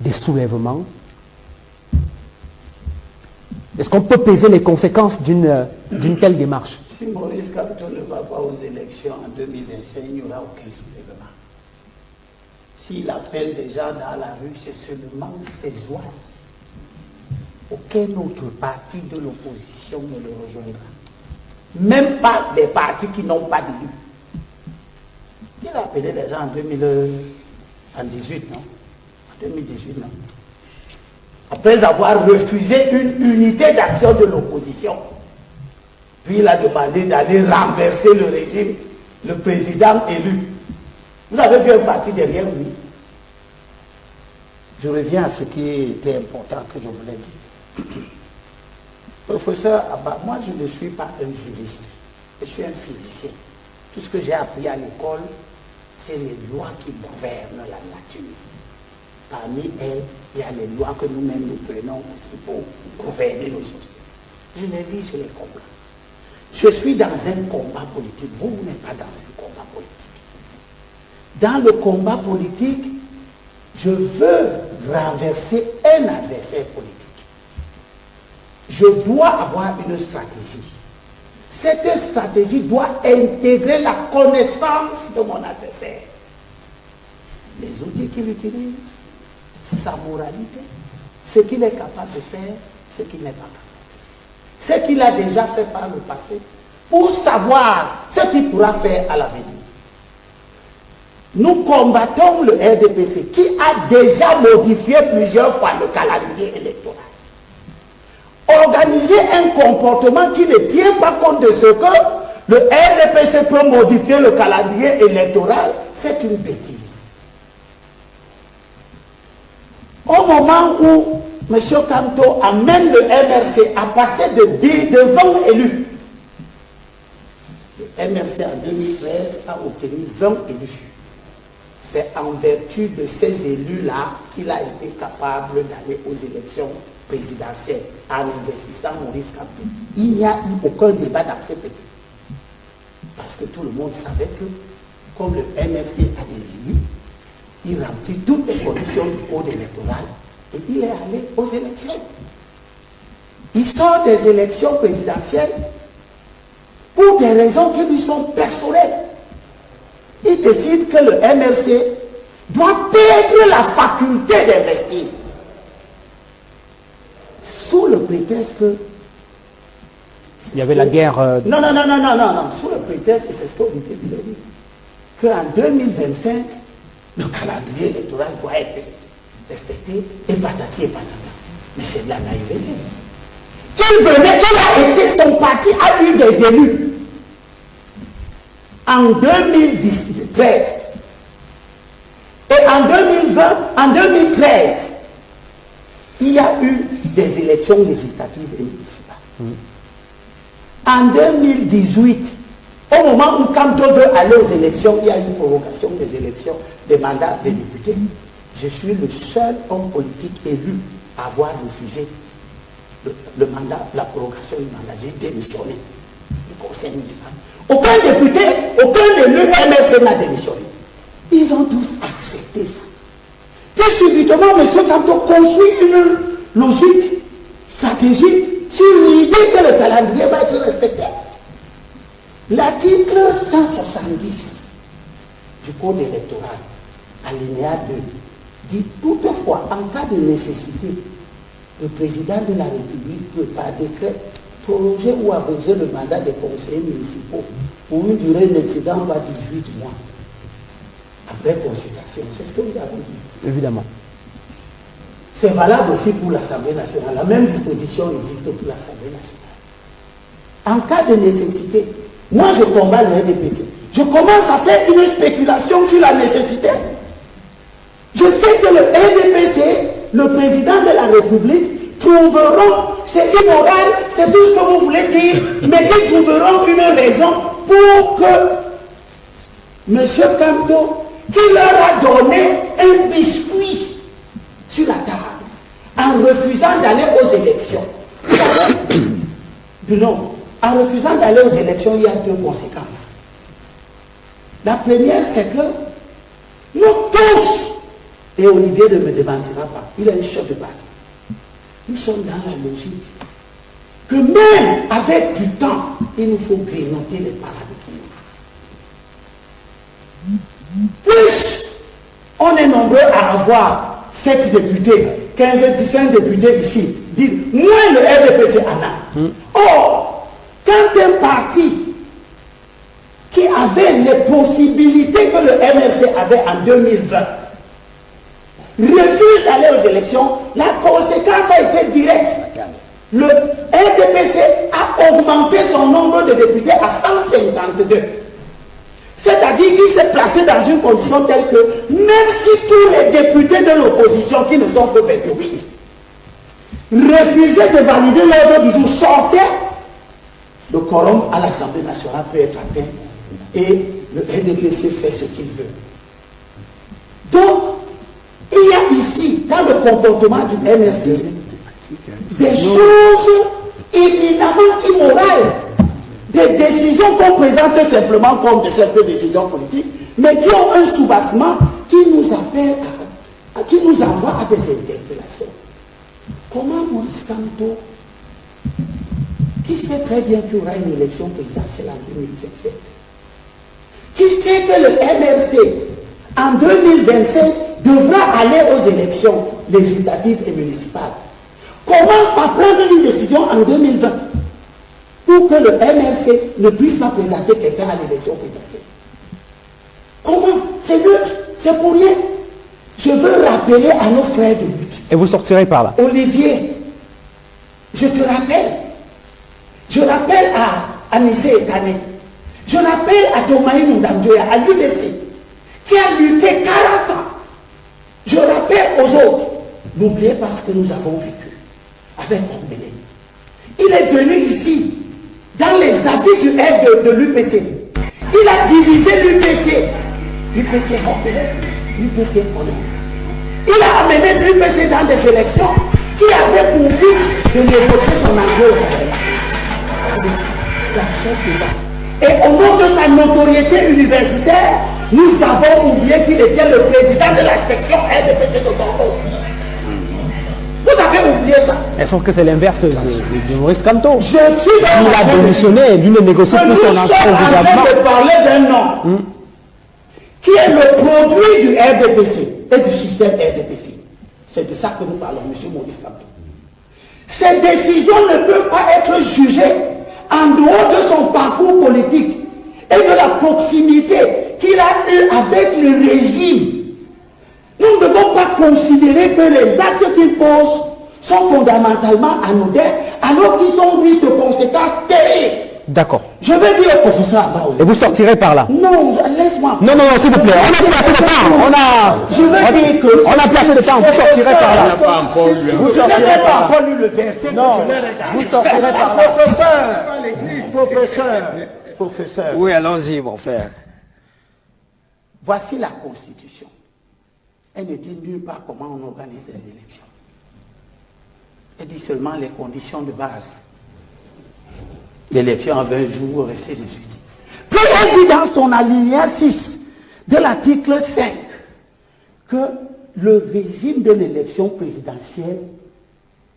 des soulèvements? Est-ce qu'on peut peser les conséquences d'une telle démarche? Si Maurice Kamto ne va pas aux élections en 2025, il n'y aura aucun soulèvement. S'il appelle des gens dans la rue, c'est seulement ses oies. Aucun autre parti de l'opposition ne le rejoindra. Même pas des partis qui n'ont pas d'élu. Il a appelé les gens en 2018, non? En 2018, non? Après avoir refusé une unité d'action de l'opposition. Puis il a demandé d'aller renverser le régime, le président élu. Vous avez vu un parti derrière lui. Je reviens à ce qui était important que je voulais dire. Professeur Abba, moi je ne suis pas un juriste, je suis un physicien. Tout ce que j'ai appris à l'école, c'est les lois qui gouvernent la nature. Parmi elles, il y a les lois que nous-mêmes nous prenons aussi pour gouverner nos sociétés. Je les lis, je les comprends. Je suis dans un combat politique. Vous n'êtes pas dans un combat politique. Dans le combat politique, je veux renverser un adversaire politique. Je dois avoir une stratégie. Cette stratégie doit intégrer la connaissance de mon adversaire. Les outils qu'il utilise, sa moralité, ce qu'il est capable de faire, ce qu'il n'est pas capable de faire. Ce qu'il a déjà fait par le passé, pour savoir ce qu'il pourra faire à l'avenir. Nous combattons le RDPC qui a déjà modifié plusieurs fois le calendrier électoral. Organiser un comportement qui ne tient pas compte de ce que le RDPC peut modifier le calendrier électoral, c'est une bêtise. Au moment où M. Kamto amène le MRC à passer de 20 élus, le MRC en 2013 a obtenu 20 élus. C'est en vertu de ces élus-là qu'il a été capable d'aller aux élections présidentielles en investissant Maurice Kamto. Il n'y a eu aucun débat dans ces pays. Parce que tout le monde savait que, comme le MRC a des élus, il remplit toutes les conditions du code électoral et il est allé aux élections. Il sort des élections présidentielles pour des raisons qui lui sont personnelles. Il décide que le MRC doit perdre la faculté d'investir. Sous le prétexte que... Il y avait la guerre... Non. Sous le prétexte, et c'est ce qu'Olivier lui a dit, qu'en 2025, le calendrier électoral doit être respecté et patati et patata. Mais c'est de la naïveté. Il a été, son parti a eu des élus. En 2013 et en 2020, en 2013, il y a eu des élections législatives et municipales. En 2018, au moment où Kamto veut aller aux élections, il y a eu une prorogation des élections, des mandats des députés. Je suis le seul homme politique élu à avoir refusé le mandat, la prorogation du mandat. J'ai démissionné du conseil municipal. Aucun député, aucun élu MRC n'a démissionné. Ils ont tous accepté ça. Puis subitement, M. Kamto construit une logique stratégique sur l'idée que le calendrier va être respecté. L'article 170 du Code électoral, alinéa 2, dit toutefois, en cas de nécessité, le président de la République peut par décret prolonger ou abréger le mandat des conseillers municipaux pour une durée n'excédant pas 18 mois. Après consultation, c'est ce que vous avez dit. Évidemment. C'est valable aussi pour l'Assemblée nationale. La même disposition existe pour l'Assemblée nationale. En cas de nécessité, moi je combats le RDPC. Je commence à faire une spéculation sur la nécessité. Je sais que le RDPC, le président de la République, trouveront, c'est immoral, c'est tout ce que vous voulez dire, mais ils trouveront une raison pour que M. Kamto, qui leur a donné un biscuit sur la table, en refusant d'aller aux élections. Non, en refusant d'aller aux élections, il y a deux conséquences. La première, c'est que nous tous, Et Olivier ne me démentira pas. Il est un chef de parti. Nous sommes dans la logique que même avec du temps, il nous faut grignoter les paradigmes. Plus on est nombreux à avoir 7 députés, 15, 15 députés ici, dites moins le RDPC en a. Or, quand un parti qui avait les possibilités que le MRC avait en 2020 refuse d'aller aux élections, la conséquence a été directe. Le RDPC a augmenté son nombre de députés à 152. C'est-à-dire qu'il s'est placé dans une condition telle que même si tous les députés de l'opposition, qui ne sont que 28, refusaient de valider l'ordre du jour, sortaient, le quorum à l'Assemblée nationale peut être atteint et le RDPC fait ce qu'il veut. Donc, il y a ici, dans le comportement du MRC, des choses éminemment immorales, des décisions qu'on présente simplement comme de simples décisions politiques, mais qui ont un soubassement qui nous appelle qui nous envoie à des interpellations. Comment Maurice Kamto, qui sait très bien qu'il y aura une élection présidentielle en 2027, qui sait que le MRC en 2025 devra aller aux élections législatives et municipales, commence par prendre une décision en 2020 pour que le MRC ne puisse pas présenter quelqu'un à l'élection présidentielle? Comment? C'est neutre, c'est pour rien. Je veux rappeler à nos frères de lutte. Et vous sortirez par là. Olivier, je te rappelle. Je rappelle à Anissé Ekane. Je rappelle à Tomaï Ndamjoya, à l'UDC, qui a lutté 40 ans. Je rappelle aux autres. N'oubliez pas ce que nous avons vécu avec Ombélé. Il est venu ici, dans les habits du aide de l'UPC. Il a divisé l'UPC. L'UPC Ombélé, l'UPC Ombélé. Il a amené l'UPC dans des élections qui avaient pour but de négocier son enjeu dans ce débat. Et au nom de sa notoriété universitaire, nous avons oublié qu'il était le président de la section RDPC de Bordeaux. Vous avez oublié ça. Elles sont que c'est l'inverse de Maurice Kamto. Je suis dans il a démissionné, lui ne négocie plus son entrée au gouvernement. Nous sommes en train de parler d'un nom qui est le produit du RDPC et du système RDPC. C'est de ça que nous parlons, M. Maurice Kamto. Ces décisions ne peuvent pas être jugées en dehors de son parcours politique et de la proximité qu'il a eu avec le régime. Nous ne devons pas considérer que les actes qu'il pose sont fondamentalement anodins, alors qu'ils sont riches de conséquences terribles. D'accord. Je vais dire au professeur Abaouli. Et vous sortirez par là. Non, laisse-moi. Non, s'il vous plaît. On a placé le temps. Je vais dire que... On a placé le temps. Vous sortirez par là. Vous sortirez pas encore lu le verset. Non, vous sortirez par là. Professeur. Oui, allons-y, mon frère. Voici la Constitution. Elle ne dit nulle part comment on organise les élections. Elle dit seulement les conditions de base. L'élection en 20 jours, ainsi de suite. Puis elle dit dans son alinéa 6 de l'article 5 que le régime de l'élection présidentielle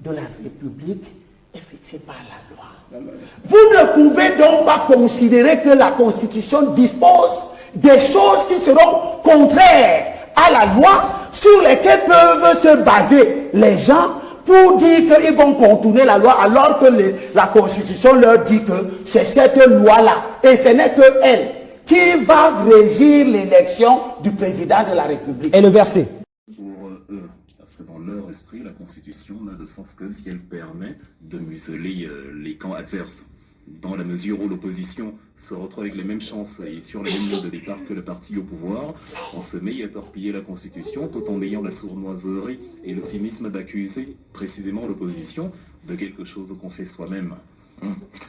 de la République est fixé par la loi. Vous ne pouvez donc pas considérer que la Constitution dispose des choses qui seront contraires à la loi sur lesquelles peuvent se baser les gens pour dire qu'ils vont contourner la loi alors que la Constitution leur dit que c'est cette loi-là et ce n'est que elle qui va régir l'élection du président de la République. Et le verset. Pour eux, parce que dans leur esprit, la Constitution n'a de sens que si elle permet de museler les camps adverses. Dans la mesure où l'opposition se retrouve avec les mêmes chances et sur les mêmes lieux de départ que le parti au pouvoir, on se met à torpiller la Constitution tout en ayant la sournoiserie et le cynisme d'accuser précisément l'opposition de quelque chose qu'on fait soi-même.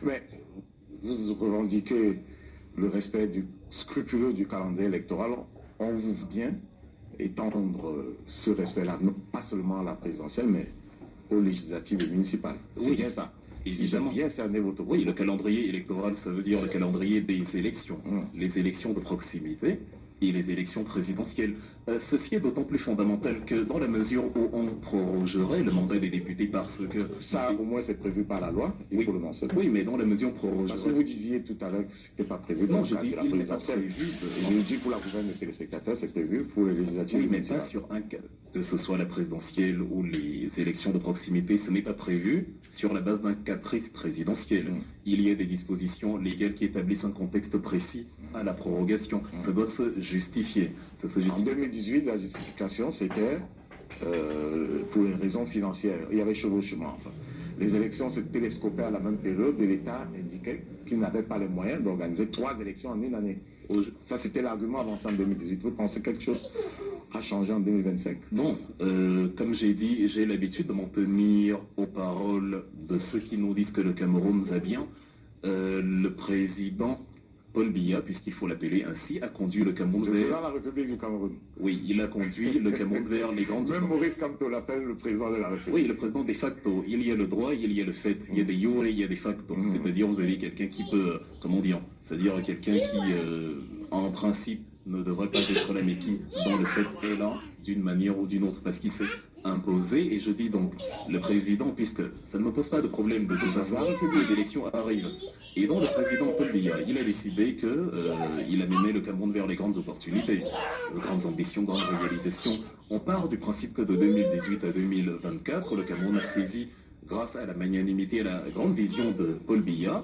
Mais vous revendiquez le respect scrupuleux du calendrier électoral. On vous bien étendre ce respect-là, non pas seulement à la présidentielle, mais aux législatives et municipales. C'est bien ça. Évidemment. Si j'ai bien cerné votre Oui, le calendrier électoral, ça veut dire le calendrier des élections. Les élections de proximité et les élections présidentielles. Ceci est d'autant plus fondamental que dans la mesure où on prorogerait le mandat des députés parce que... Ça, au moins, c'est prévu par la loi, il faut le mentionner. Oui, mais dans la mesure où on prorogerait... Parce que vous disiez tout à l'heure que ce n'était pas prévu dans Non, le je cadre dis de la il n'est pas présidentielle. prévu. Je dis pour la gouverne des téléspectateurs, c'est prévu pour les législatives. Oui, mais pas sur un cas, que ce soit la présidentielle ou les élections de proximité, ce n'est pas prévu sur la base d'un caprice présidentiel. Il y a des dispositions légales qui établissent un contexte précis à la prorogation. Ça doit se justifier. Ça se justifie. En 2018, la justification, c'était pour une raison financière. Il y avait chevauchement. Enfin. Les élections se télescopaient à la même période et l'État indiquait qu'il n'avait pas les moyens d'organiser 3 élections en une année. Ça, c'était l'argument avancé en 2018. Vous pensez que quelque chose a changé en 2025? Non, comme j'ai dit, j'ai l'habitude de m'en tenir aux paroles de ceux qui nous disent que le Cameroun va bien. Le président Paul Biya, puisqu'il faut l'appeler ainsi, a conduit le Cameroun Le président vers... de la République du Cameroun. Oui, il a conduit le Cameroun vers les grandes... Même Maurice Kamto l'appelle le président de la République. Oui, le président de facto. Il y a le droit, il y a le fait. Il y a des jure et il y a des facto. C'est-à-dire, vous avez quelqu'un qui peut... comment dire? C'est-à-dire quelqu'un qui, en principe, ne devrait pas être là, mais qui, dans le fait, est là d'une manière ou d'une autre, parce qu'il s'est imposé. Et je dis donc, le président, puisque ça ne me pose pas de problème de toute façon, que les élections arrivent. Et donc, le président Paul Biya, il a décidé que il amenait le Cameroun vers les grandes opportunités, grandes ambitions, grandes réalisations. On part du principe que de 2018 à 2024, le Cameroun a saisi, grâce à la magnanimité et à la grande vision de Paul Biya,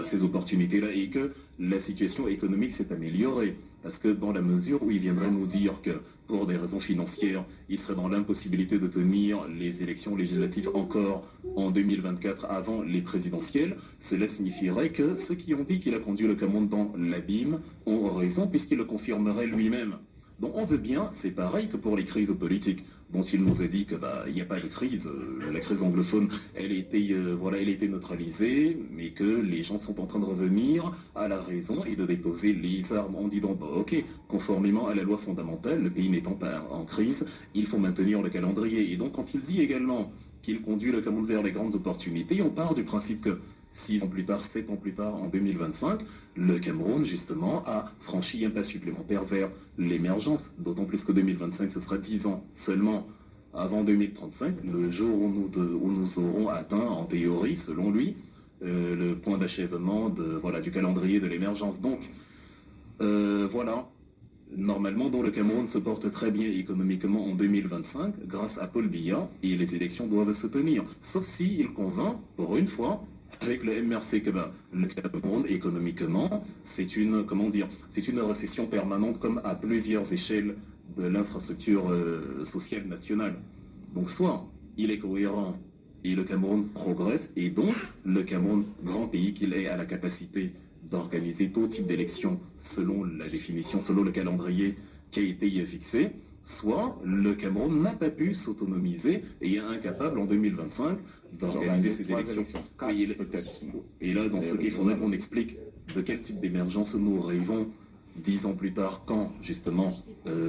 ces opportunités-là, et que la situation économique s'est améliorée. Parce que dans la mesure où il viendrait nous dire que, pour des raisons financières, il serait dans l'impossibilité de tenir les élections législatives encore en 2024 avant les présidentielles, cela signifierait que ceux qui ont dit qu'il a conduit le Cameroun dans l'abîme ont raison, puisqu'il le confirmerait lui-même. Donc on veut bien, c'est pareil que pour les crises politiques, dont il nous a dit que il n'y a pas de crise, la crise anglophone, elle était neutralisée, mais que les gens sont en train de revenir à la raison et de déposer les armes. On dit donc, ok, conformément à la loi fondamentale, le pays n'étant pas en crise, il faut maintenir le calendrier. Et donc quand il dit également qu'il conduit le Cameroun vers les grandes opportunités, on part du principe que 6 ans plus tard, 7 ans plus tard, en 2025, le Cameroun, justement, a franchi un pas supplémentaire vers l'émergence. D'autant plus que 2025, ce sera 10 ans seulement avant 2035, le jour où nous aurons atteint, en théorie, selon lui, le point d'achèvement du calendrier de l'émergence. Donc, normalement, le Cameroun se porte très bien économiquement en 2025, grâce à Paul Biya, et les élections doivent se tenir. Sauf s'il convainc, pour une fois, avec le MRC, que le Cameroun, économiquement, c'est une récession permanente, comme à plusieurs échelles de l'infrastructure sociale nationale. Donc soit il est cohérent et le Cameroun progresse, et donc le Cameroun, grand pays qu'il est, a la capacité d'organiser tout type d'élections selon la définition, selon le calendrier qui a été fixé, soit le Cameroun n'a pas pu s'autonomiser et est incapable en 2025 d'organiser ces élections. Et là, dans ce qu'il faudrait qu'on explique de quel type d'émergence nous rêvons 10 ans plus tard, quand, justement,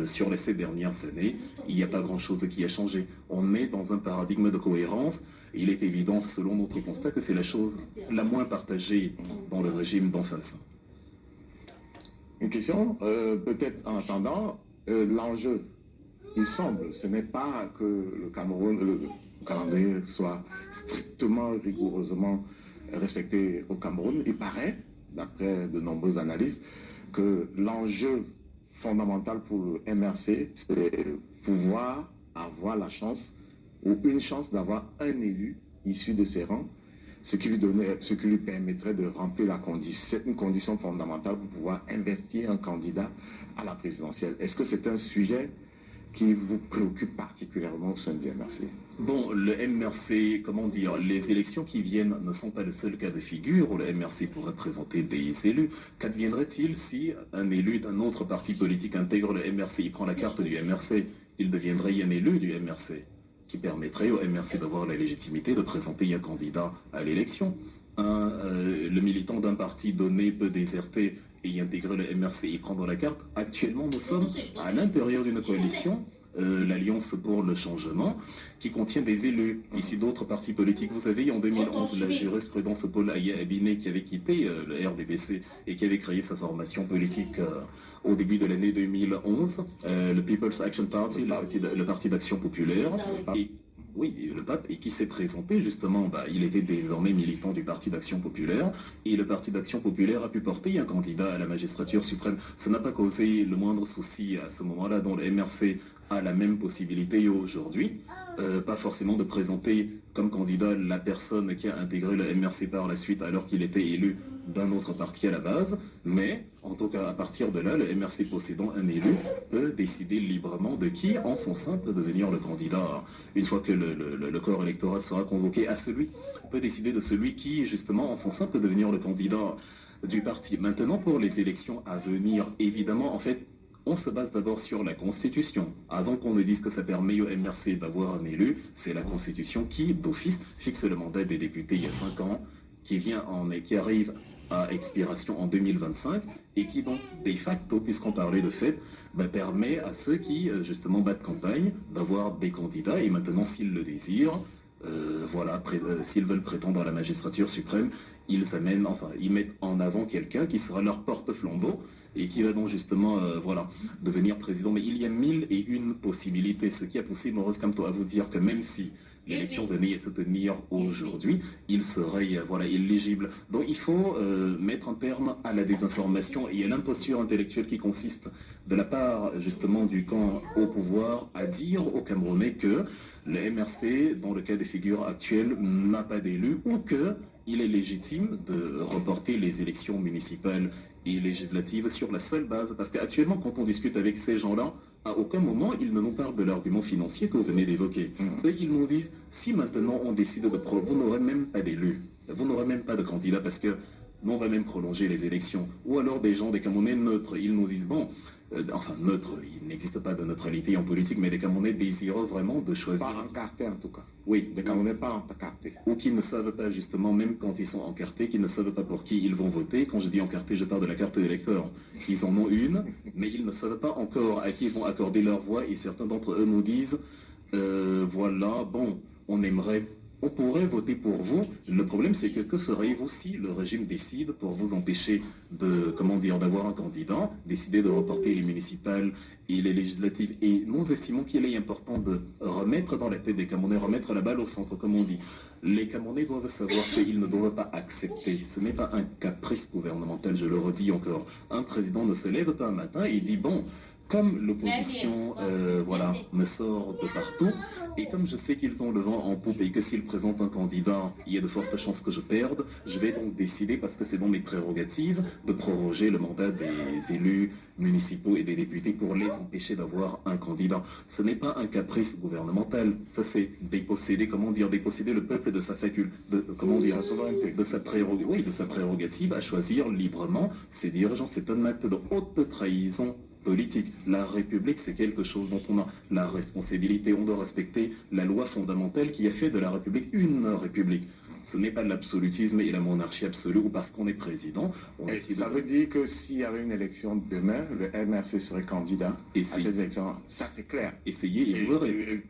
sur les 7 dernières années, il n'y a pas grand-chose qui a changé. On est dans un paradigme de cohérence. Et il est évident, selon notre constat, que c'est la chose la moins partagée dans le régime d'en face. Une question, peut-être en attendant, l'enjeu, il semble, ce n'est pas que le Cameroun, le calendrier soit strictement, rigoureusement respecté au Cameroun. Il paraît, d'après de nombreuses analystes, que l'enjeu fondamental pour le MRC, c'est pouvoir avoir la chance ou une chance d'avoir un élu issu de ses rangs, ce qui lui permettrait de remplir une condition fondamentale pour pouvoir investir un candidat à la présidentielle. Est-ce que c'est un sujet qui vous préoccupe particulièrement au sein du MRC? Bon, le MRC, les élections qui viennent ne sont pas le seul cas de figure où le MRC pourrait présenter des élus. Qu'adviendrait-il si un élu d'un autre parti politique intègre le MRC, il prend la carte du MRC, il deviendrait un élu du MRC, qui permettrait au MRC d'avoir la légitimité de présenter un candidat à l'élection. Le militant d'un parti donné peut déserter et y intégrer le MRC et prendre la carte. Actuellement, nous sommes à l'intérieur d'une coalition, l'Alliance pour le changement, qui contient des élus issus d'autres partis politiques. Vous avez en 2011 la jurisprudence Paul Aya Abiné qui avait quitté le RDBC et qui avait créé sa formation politique au début de l'année 2011, le People's Action Party, le parti d'action populaire, et oui, le pape, et qui s'est présenté justement, il était désormais militant du Parti d'Action Populaire, et le Parti d'Action Populaire a pu porter un candidat à la magistrature suprême. Ça n'a pas causé le moindre souci à ce moment-là, dont le MRC a la même possibilité aujourd'hui, pas forcément de présenter comme candidat la personne qui a intégré le MRC par la suite alors qu'il était élu d'un autre parti à la base, mais en tout cas à partir de là, le MRC possédant un élu peut décider librement de qui en son sein peut devenir le candidat. Une fois que le corps électoral sera convoqué à celui, peut décider de celui qui justement en son sein peut devenir le candidat du parti. Maintenant pour les élections à venir, évidemment en fait, on se base d'abord sur la Constitution. Avant qu'on ne dise que ça permet au MRC d'avoir un élu, c'est la Constitution qui, d'office, fixe le mandat des députés il y a 5 ans, qui arrive à expiration en 2025, et qui donc, de facto, puisqu'on parlait de fait, permet à ceux qui, justement, battent campagne, d'avoir des candidats, et maintenant, s'ils le désirent, s'ils veulent prétendre à la magistrature suprême, ils mettent en avant quelqu'un qui sera leur porte-flambeau, et qui va donc justement devenir président. Mais il y a 1001 possibilités, ce qui a poussé Maurice Kamto à vous dire que même si l'élection venait à se tenir aujourd'hui, il serait éligible. Donc il faut mettre un terme à la désinformation et à l'imposture intellectuelle qui consiste de la part justement du camp au pouvoir à dire aux Camerounais que le MRC, dans le cas des figures actuelles, n'a pas d'élu ou qu'il est légitime de reporter les élections municipales et législatives sur la seule base. Parce qu'actuellement, quand on discute avec ces gens-là, à aucun moment, ils ne nous parlent de l'argument financier que vous venez d'évoquer. Ils nous disent, si maintenant on décide de vous n'aurez même pas d'élu, vous n'aurez même pas de candidat parce que nous, on va même prolonger les élections. Ou alors des gens, des Camerounais neutres, ils nous disent, neutre, il n'existe pas de neutralité en politique, mais des Camerounais désireux vraiment de choisir. Pas encartés en tout cas. Oui, des Camerounais pas encartés. Ou qui ne savent pas justement, même quand ils sont encartés, qui ne savent pas pour qui ils vont voter. Quand je dis encartés, je parle de la carte d'électeur. Ils en ont une, mais ils ne savent pas encore à qui ils vont accorder leur voix, et certains d'entre eux nous disent, on pourrait voter pour vous. Le problème, c'est que ferez-vous si le régime décide, pour vous empêcher d'avoir un candidat, décider de reporter les municipales et les législatives? Et nous estimons qu'il est important de remettre dans la tête des Camerounais, remettre la balle au centre, comme on dit. Les Camerounais doivent savoir qu'ils ne doivent pas accepter. Ce n'est pas un caprice gouvernemental, je le redis encore. Un président ne se lève pas un matin et dit, comme l'opposition me sort de partout, et comme je sais qu'ils ont le vent en poupe et que s'ils présentent un candidat, il y a de fortes chances que je perde, je vais donc décider, parce que c'est dans mes prérogatives, de proroger le mandat des élus municipaux et des députés pour les empêcher d'avoir un candidat. Ce n'est pas un caprice gouvernemental, ça c'est déposséder le peuple de sa faculté, de sa prérogative à choisir librement ses dirigeants. C'est un acte de haute trahison politique. La République, c'est quelque chose dont on a la responsabilité. On doit respecter la loi fondamentale qui a fait de la République une République. Ce n'est pas l'absolutisme et la monarchie absolue, ou parce qu'on est président. Ça veut dire que s'il y avait une élection demain, le MRC serait candidat à ces élections. Ça, c'est clair. Essayez et vous verrez.